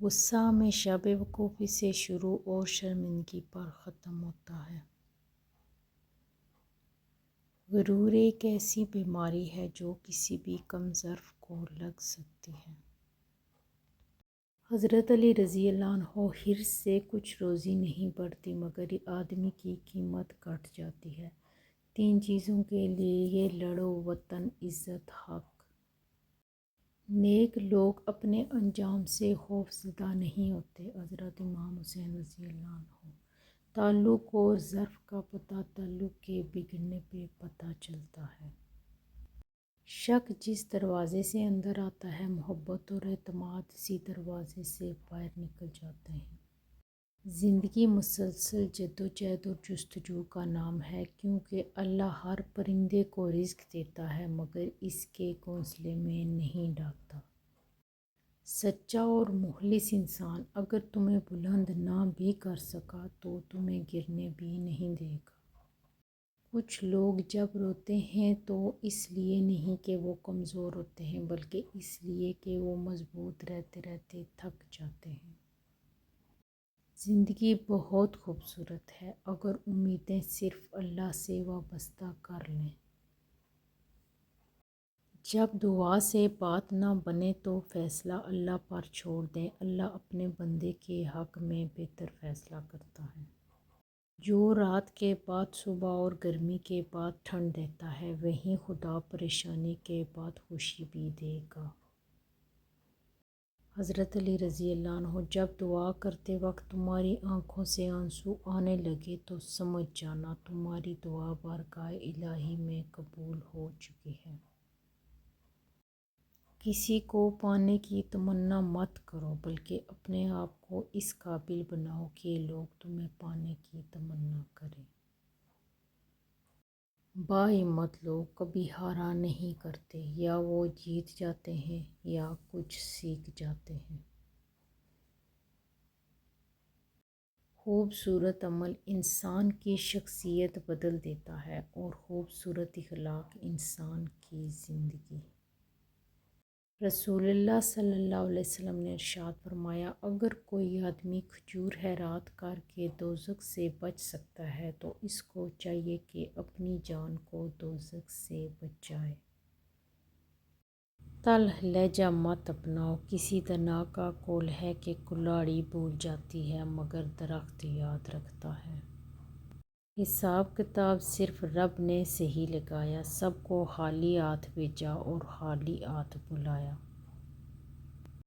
غصہ ہمیشہ بے وقوفی سے شروع اور شرمندگی پر ختم ہوتا ہے۔ غرور ایک ایسی بیماری ہے جو کسی بھی کم ظرف کو لگ سکتی ہے۔ حضرت علی رضی اللہ عنہ حرص سے کچھ روزی نہیں بڑھتی مگر آدمی کی قیمت گھٹ جاتی ہے۔ 3 چیزوں کے لیے لڑو، وطن، عزت، حق۔ نیک لوگ اپنے انجام سے خوف زدہ نہیں ہوتے۔ حضرت امام حسین رضی اللہ عنہ۔ تعلق اور ظرف کا پتہ تعلق کے بگڑنے پہ پتہ چلتا ہے۔ شک جس دروازے سے اندر آتا ہے، محبت اور اعتماد اسی دروازے سے باہر نکل جاتے ہیں۔ زندگی مسلسل جدوجہد اور جستجو کا نام ہے، کیونکہ اللہ ہر پرندے کو رزق دیتا ہے مگر اس کے گھونسلے میں نہیں ڈالتا۔ سچا اور مخلص انسان اگر تمہیں بلند نہ بھی کر سکا تو تمہیں گرنے بھی نہیں دے گا۔ کچھ لوگ جب روتے ہیں تو اس لیے نہیں کہ وہ کمزور ہوتے ہیں بلکہ اس لیے کہ وہ مضبوط رہتے رہتے تھک جاتے ہیں۔ زندگی بہت خوبصورت ہے اگر امیدیں صرف اللہ سے وابستہ کر لیں۔ جب دعا سے بات نہ بنے تو فیصلہ اللہ پر چھوڑ دیں، اللہ اپنے بندے کے حق میں بہتر فیصلہ کرتا ہے۔ جو رات کے بعد صبح اور گرمی کے بعد ٹھنڈ دیتا ہے، وہیں خدا پریشانی کے بعد خوشی بھی دے گا۔ حضرت علی رضی اللہ عنہ۔ جب دعا کرتے وقت تمہاری آنکھوں سے آنسو آنے لگے تو سمجھ جانا تمہاری دعا بارگاہ الہی میں قبول ہو چکی ہے۔ کسی کو پانے کی تمنا مت کرو بلکہ اپنے آپ کو اس قابل بناؤ کہ لوگ تمہیں پانے کی تمنا کریں۔ باہمت لوگ کبھی ہارا نہیں کرتے، یا وہ جیت جاتے ہیں یا کچھ سیکھ جاتے ہیں۔ خوبصورت عمل انسان کی شخصیت بدل دیتا ہے اور خوبصورت اخلاق انسان کی زندگی۔ رسول اللہ صلی اللہ علیہ وسلم نے ارشاد فرمایا، اگر کوئی آدمی کھجور خیرات کر کے دوزخ سے بچ سکتا ہے تو اس کو چاہیے کہ اپنی جان کو دوزخ سے بچائے۔ تلخ لہجہ مت اپناؤ۔ کسی دانا کا قول ہے کہ کلاڑی بھول جاتی ہے مگر درخت یاد رکھتا ہے۔ حساب کتاب صرف رب نے صحیح لگایا، سب کو خالی ہاتھ بھیجا اور خالی ہاتھ بلایا۔